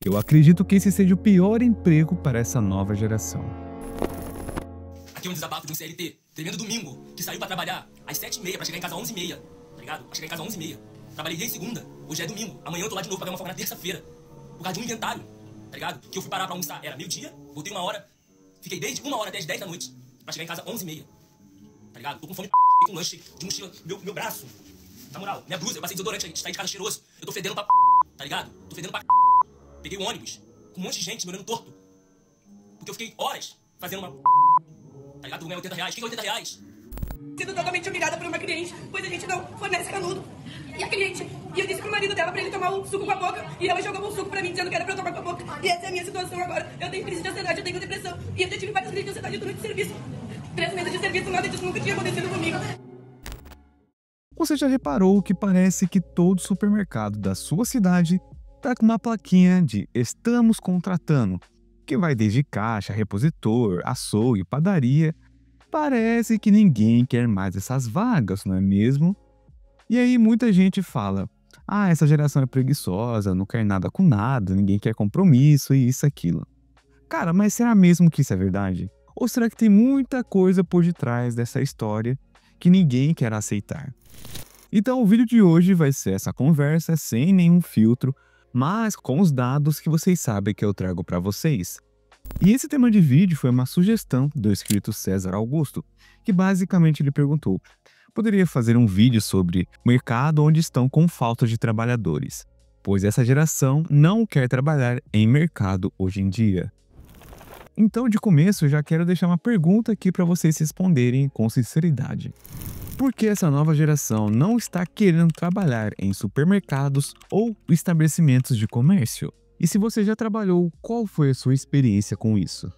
Eu acredito que esse seja o pior emprego para essa nova geração. Aqui é um desabafo de um CLT, tremendo domingo, que saiu pra trabalhar às 7h30 pra chegar em casa às 11h30, tá ligado? Pra chegar em casa às 11h30. Trabalhei desde segunda, hoje é domingo, amanhã eu tô lá de novo pra ganhar uma folga na terça-feira. Por causa de um inventário, tá ligado? Que eu fui parar pra almoçar, era meio-dia, voltei 1h, fiquei desde 1h até as 10 da noite, pra chegar em casa às 11h30. Tá ligado? Tô com fome, com lanche de mochila, meu braço. Na moral, minha blusa, eu passei desodorante, saí de casa cheiroso, eu tô fedendo pra tá ligado? Tô fedendo pra Peguei o ônibus, com um monte de gente me olhando torto. Porque eu fiquei horas fazendo uma tá ligado? Vou ganhar R$80. O que é R$80? Sendo totalmente humilhada por uma cliente, pois a gente não fornece canudo. E a cliente, e eu disse pro marido dela pra ele tomar o suco com a boca, e ela jogou o suco pra mim, dizendo que era pra eu tomar com a boca. E essa é a minha situação agora. Eu tenho crise de ansiedade, eu tenho depressão, e eu já tive várias crises de ansiedade durante o serviço. 3 meses de serviço, nada disso nunca tinha acontecido comigo. Você já reparou que parece que todo supermercado da sua cidade tá com uma plaquinha de "Estamos contratando", que vai desde caixa, repositor, açougue, padaria. Parece que ninguém quer mais essas vagas, não é mesmo? E aí muita gente fala: "Ah, essa geração é preguiçosa, não quer nada com nada, ninguém quer compromisso e isso, aquilo". Cara, mas será mesmo que isso é verdade? Ou será que tem muita coisa por detrás dessa história que ninguém quer aceitar? Então o vídeo de hoje vai ser essa conversa sem nenhum filtro, mas com os dados que vocês sabem que eu trago para vocês. E esse tema de vídeo foi uma sugestão do inscrito César Augusto, que basicamente ele perguntou: poderia fazer um vídeo sobre mercado onde estão com falta de trabalhadores, pois essa geração não quer trabalhar em mercado hoje em dia. Então, de começo, eu já quero deixar uma pergunta aqui para vocês responderem com sinceridade. Por que essa nova geração não está querendo trabalhar em supermercados ou estabelecimentos de comércio? E se você já trabalhou, qual foi a sua experiência com isso?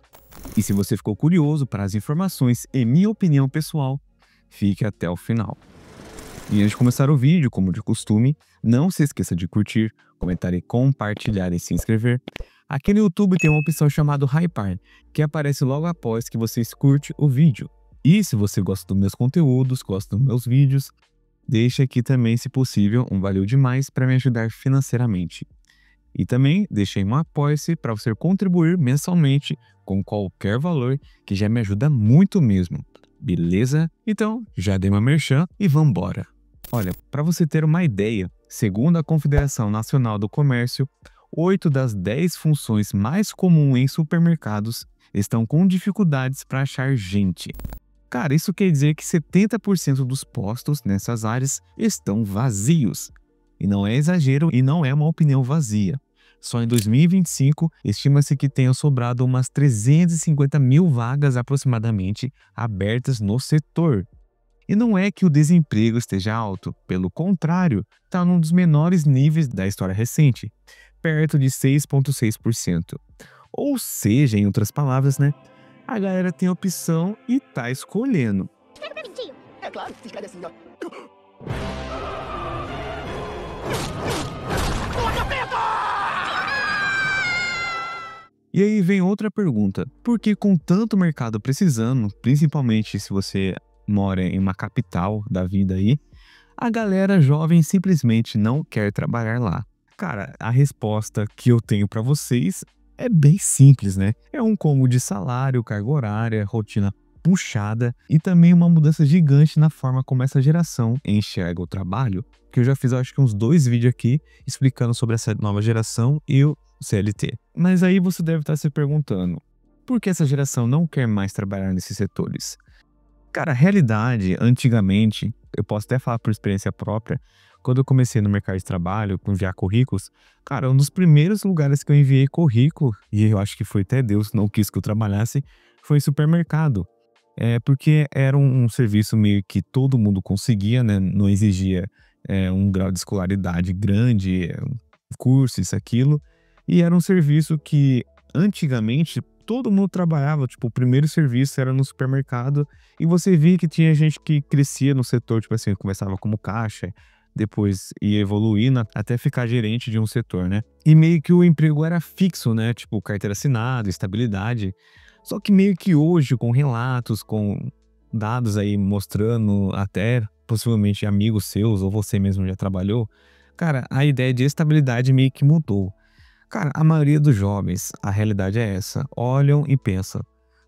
E se você ficou curioso para as informações e minha opinião pessoal, fique até o final. E antes de começar o vídeo, como de costume, não se esqueça de curtir, comentar e compartilhar e se inscrever. Aqui no YouTube tem uma opção chamada Hypar, que aparece logo após que você curte o vídeo. E se você gosta dos meus conteúdos, gosta dos meus vídeos, deixa aqui também, se possível, um valeu demais para me ajudar financeiramente. E também deixei um apoia-se para você contribuir mensalmente com qualquer valor, que já me ajuda muito mesmo. Beleza? Então, já dei uma merchan e vambora. Olha, para você ter uma ideia, segundo a Confederação Nacional do Comércio, 8 das 10 funções mais comuns em supermercados estão com dificuldades para achar gente. Cara, isso quer dizer que 70% dos postos nessas áreas estão vazios. E não é exagero e não é uma opinião vazia. Só em 2025, estima-se que tenham sobrado umas 350 mil vagas aproximadamente abertas no setor. E não é que o desemprego esteja alto, pelo contrário, está num dos menores níveis da história recente, perto de 6,6%. Ou seja, em outras palavras, né? A galera tem opção e tá escolhendo. É claro, escreve assim, ó. E aí vem outra pergunta: por que com tanto mercado precisando, principalmente se você mora em uma capital da vida aí, a galera jovem simplesmente não quer trabalhar lá? Cara, a resposta que eu tenho para vocês é bem simples, né? É um combo de salário, carga horária, rotina puxada e também uma mudança gigante na forma como essa geração enxerga o trabalho, que eu já fiz acho que uns 2 vídeos aqui explicando sobre essa nova geração e o CLT. Mas aí você deve estar se perguntando: por que essa geração não quer mais trabalhar nesses setores? Cara, a realidade, antigamente, eu posso até falar por experiência própria, quando eu comecei no mercado de trabalho, com enviar currículos, cara, um dos primeiros lugares que eu enviei currículo, e eu acho que foi até Deus não quis que eu trabalhasse, foi em supermercado. Porque era um serviço meio que todo mundo conseguia, né? Não exigia um grau de escolaridade grande, curso, isso, aquilo. E era um serviço que, antigamente, todo mundo trabalhava. Tipo, o primeiro serviço era no supermercado e você via que tinha gente que crescia no setor, tipo assim, começava como caixa, depois ia evoluindo até ficar gerente de um setor, né? E meio que o emprego era fixo, né? Tipo, carteira assinada, estabilidade. Só que meio que hoje, com relatos, com dados aí mostrando, até possivelmente amigos seus ou você mesmo já trabalhou, cara, a ideia de estabilidade meio que mudou. Cara, a maioria dos jovens, a realidade é essa. Olham e pensam: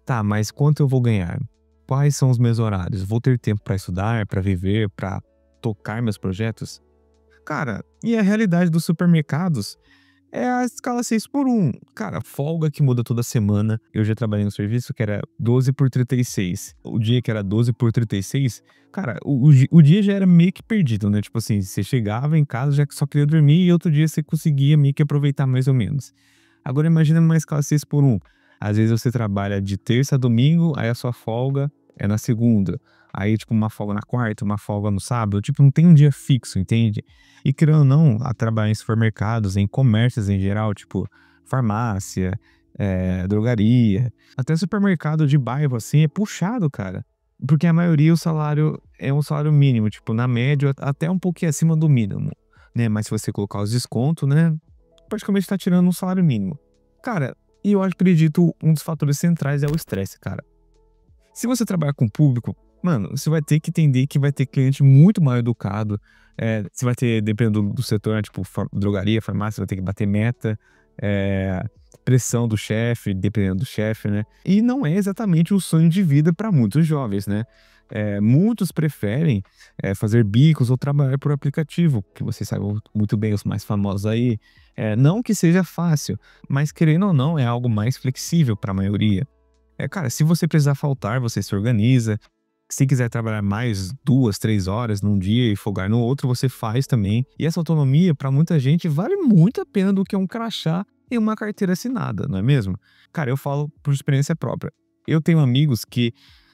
tá, mas quanto eu vou ganhar? Quais são os meus horários? Vou ter tempo para estudar, para viver, para tocar meus projetos? Cara, e a realidade dos supermercados é a escala 6 por 1. Cara, folga que muda toda semana. Eu já trabalhei no serviço que era 12 por 36. O dia que era 12 por 36, cara, o dia já era meio que perdido, né? Tipo assim, você chegava em casa já que só queria dormir e outro dia você conseguia meio que aproveitar mais ou menos. Agora imagina uma escala 6 por 1. Às vezes você trabalha de terça a domingo, aí a sua folga é na segunda. Aí, tipo, uma folga na quarta, uma folga no sábado. Tipo, não tem um dia fixo, entende? E querendo ou não, a trabalhar em supermercados, em comércios em geral, tipo farmácia, drogaria, até supermercado de bairro, assim, é puxado, cara. Porque a maioria o salário é um salário mínimo, tipo, na média, até um pouquinho acima do mínimo, né? Mas se você colocar os descontos, né? Praticamente tá tirando um salário mínimo. Cara, e eu acredito um dos fatores centrais é o estresse, cara. Se você trabalhar com público, mano, você vai ter que entender que vai ter cliente muito mal educado. Você vai ter, dependendo do setor, né, tipo drogaria, farmácia, vai ter que bater meta, pressão do chefe, dependendo do chefe, né? E não é exatamente o sonho de vida para muitos jovens, né? Muitos preferem fazer bicos ou trabalhar por aplicativo, que vocês sabem muito bem, os mais famosos aí. Não que seja fácil, mas querendo ou não, é algo mais flexível para a maioria. Cara, se você precisar faltar, você se organiza. Se quiser trabalhar mais 2, 3 horas num dia e folgar no outro, você faz também. E essa autonomia, para muita gente, vale muito a pena do que um crachá e uma carteira assinada, não é mesmo? Cara, eu falo por experiência própria. Eu tenho amigos que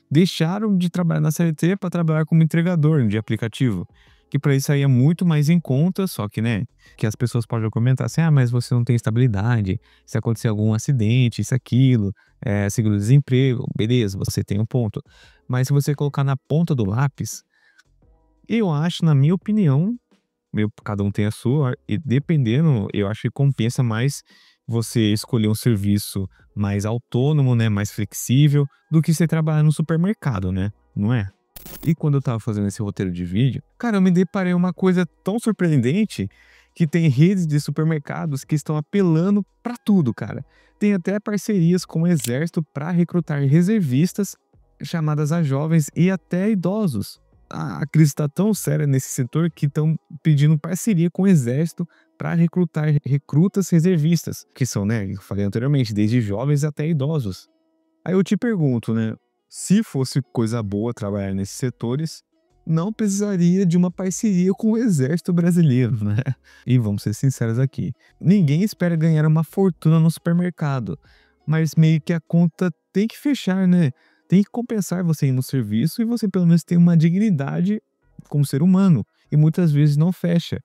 deixaram de trabalhar na CLT para trabalhar como entregador de aplicativo. Que para isso aí é muito mais em conta, só que, né, que as pessoas podem comentar assim, mas você não tem estabilidade, se acontecer algum acidente, isso, aquilo, seguro-desemprego, beleza, você tem um ponto. Mas se você colocar na ponta do lápis, eu acho, na minha opinião, cada um tem a sua, e dependendo, eu acho que compensa mais você escolher um serviço mais autônomo, né, mais flexível, do que você trabalhar no supermercado, né, não é? E quando eu tava fazendo esse roteiro de vídeo, cara, eu me deparei uma coisa tão surpreendente que tem redes de supermercados que estão apelando pra tudo, cara. Tem até parcerias com o exército para recrutar reservistas chamadas a jovens e até idosos. A crise está tão séria nesse setor que estão pedindo parceria com o exército para recrutar recrutas reservistas, que são, né, eu falei anteriormente, desde jovens até idosos. Aí eu te pergunto, né, se fosse coisa boa trabalhar nesses setores, não precisaria de uma parceria com o exército brasileiro, né? E vamos ser sinceros aqui, ninguém espera ganhar uma fortuna no supermercado, mas meio que a conta tem que fechar, né? Tem que compensar você ir no serviço e você pelo menos tem uma dignidade como ser humano, e muitas vezes não fecha.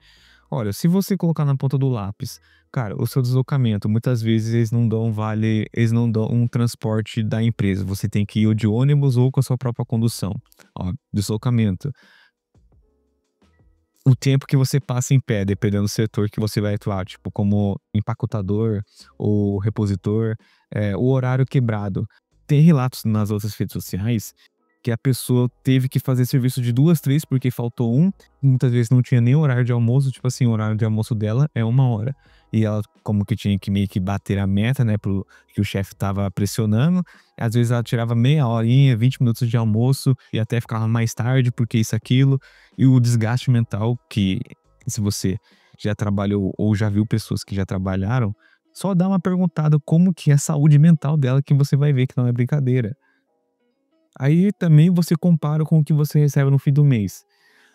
Olha, se você colocar na ponta do lápis, cara, o seu deslocamento, muitas vezes eles não dão vale, eles não dão um transporte da empresa. Você tem que ir ou de ônibus ou com a sua própria condução. Ó, deslocamento. O tempo que você passa em pé, dependendo do setor que você vai atuar, tipo como empacotador ou repositor, o horário quebrado. Tem relatos nas outras redes sociais que a pessoa teve que fazer serviço de 2, 3 porque faltou um. Muitas vezes não tinha nem horário de almoço, tipo assim, o horário de almoço dela é 1 hora. E ela, como que tinha que meio que bater a meta, né, pro que o chefe tava pressionando. Às vezes ela tirava meia horinha, 20 minutos de almoço e até ficava mais tarde porque isso, aquilo. E o desgaste mental que, se você já trabalhou ou já viu pessoas que já trabalharam, só dá uma perguntada como que é a saúde mental dela que você vai ver que não é brincadeira. Aí também você compara com o que você recebe no fim do mês.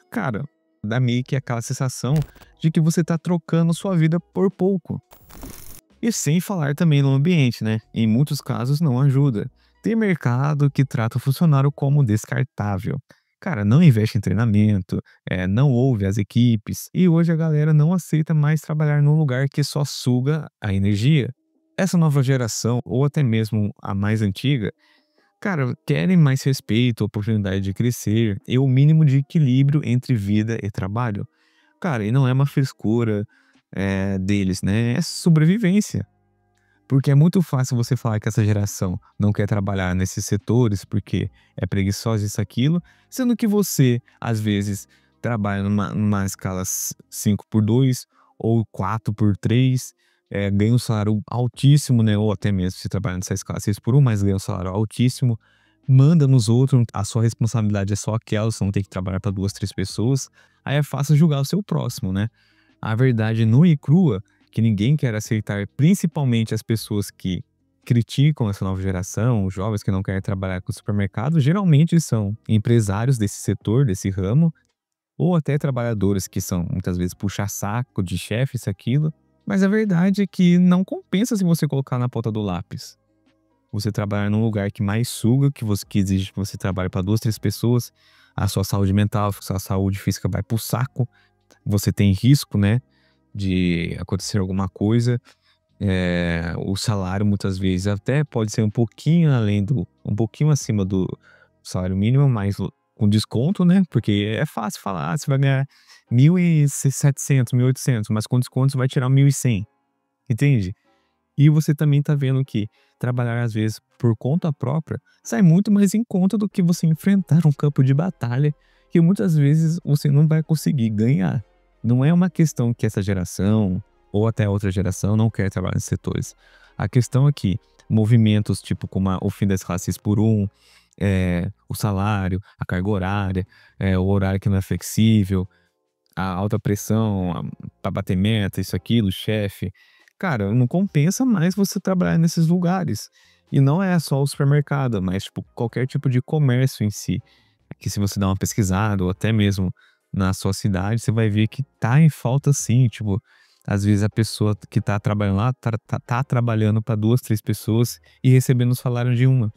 Cara, dá meio que aquela sensação de que você tá trocando sua vida por pouco. E sem falar também no ambiente, né? Em muitos casos não ajuda. Tem mercado que trata o funcionário como descartável. Cara, não investe em treinamento, não ouve as equipes. E hoje a galera não aceita mais trabalhar num lugar que só suga a energia. Essa nova geração, ou até mesmo a mais antiga, cara, querem mais respeito, oportunidade de crescer e o mínimo de equilíbrio entre vida e trabalho. Cara, e não é uma frescura deles, né? É sobrevivência. Porque é muito fácil você falar que essa geração não quer trabalhar nesses setores porque é preguiçosa, isso, aquilo, sendo que você, às vezes, trabalha numa escala 5 por 2 ou 4 por 3, ganha um salário altíssimo, né? Ou até mesmo se trabalha nessa escala 6x1, mas ganha um salário altíssimo, manda nos outros, a sua responsabilidade é só aquela, você não tem que trabalhar para 2, 3 pessoas, aí é fácil julgar o seu próximo, né? A verdade nua e crua, que ninguém quer aceitar, principalmente as pessoas que criticam essa nova geração, os jovens que não querem trabalhar com o supermercado, geralmente são empresários desse setor, desse ramo, ou até trabalhadores que são, muitas vezes, puxa-saco de chefe, isso, aquilo. Mas a verdade é que não compensa se você colocar na ponta do lápis. Você trabalhar num lugar que mais suga, que exige que você trabalhe para 2, 3 pessoas, a sua saúde mental, a sua saúde física vai pro saco, você tem risco, né, de acontecer alguma coisa. O salário muitas vezes até pode ser um pouquinho um pouquinho acima do salário mínimo, mas com desconto, né? Porque é fácil falar, você vai ganhar 1.700, 1.800, mas com desconto você vai tirar 1.100, entende? E você também tá vendo que trabalhar às vezes por conta própria sai muito mais em conta do que você enfrentar um campo de batalha que muitas vezes você não vai conseguir ganhar. Não é uma questão que essa geração ou até outra geração não quer trabalhar nesses setores. A questão é que movimentos tipo como o fim das classes por um, o salário, a carga horária, o horário que não é flexível, a alta pressão para bater meta, isso, aquilo, chefe. Cara, não compensa mais você trabalhar nesses lugares. E não é só o supermercado, mas tipo, qualquer tipo de comércio em si. Que se você dá uma pesquisada, ou até mesmo na sua cidade, você vai ver que tá em falta sim. Tipo, às vezes a pessoa que tá trabalhando lá, tá trabalhando para 2, 3 pessoas e recebendo o salário de uma.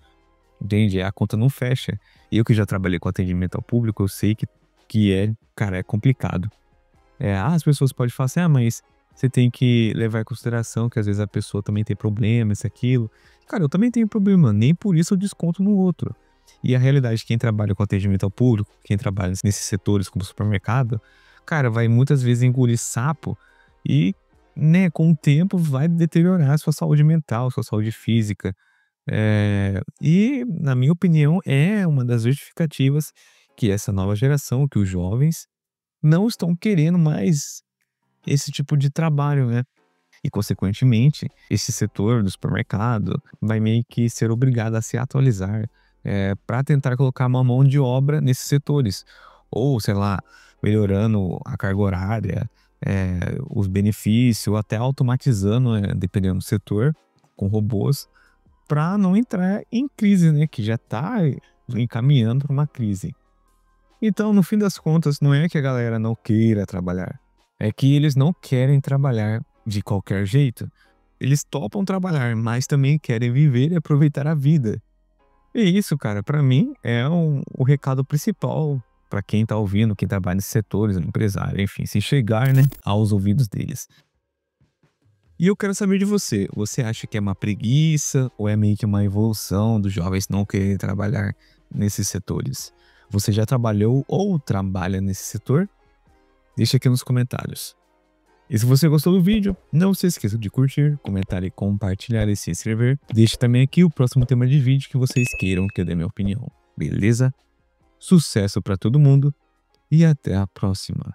Entende? A conta não fecha. Eu que já trabalhei com atendimento ao público, eu sei cara, é complicado. As pessoas podem falar assim, mas você tem que levar em consideração que às vezes a pessoa também tem problema, isso, aquilo. Cara, eu também tenho problema, nem por isso eu desconto no outro. E a realidade de quem trabalha com atendimento ao público, quem trabalha nesses setores como supermercado, cara, vai muitas vezes engolir sapo e, né, com o tempo vai deteriorar a sua saúde mental, sua saúde física. E, na minha opinião, é uma das justificativas que essa nova geração, que os jovens, não estão querendo mais esse tipo de trabalho, né? E, consequentemente, esse setor do supermercado vai meio que ser obrigado a se atualizar para tentar colocar uma mão de obra nesses setores. Ou, sei lá, melhorando a carga horária, os benefícios, ou até automatizando, dependendo do setor, com robôs, para não entrar em crise, né? Que já está encaminhando para uma crise. Então, no fim das contas, não é que a galera não queira trabalhar. É que eles não querem trabalhar de qualquer jeito. Eles topam trabalhar, mas também querem viver e aproveitar a vida. E isso, cara, pra mim é o recado principal pra quem tá ouvindo, quem trabalha nesses setores, empresário, enfim, se chegar, né, aos ouvidos deles. E eu quero saber de você. Você acha que é uma preguiça ou é meio que uma evolução dos jovens não quererem trabalhar nesses setores? Você já trabalhou ou trabalha nesse setor? Deixa aqui nos comentários. E se você gostou do vídeo, não se esqueça de curtir, comentar e compartilhar e se inscrever. Deixe também aqui o próximo tema de vídeo que vocês queiram que eu dê minha opinião. Beleza? Sucesso para todo mundo e até a próxima.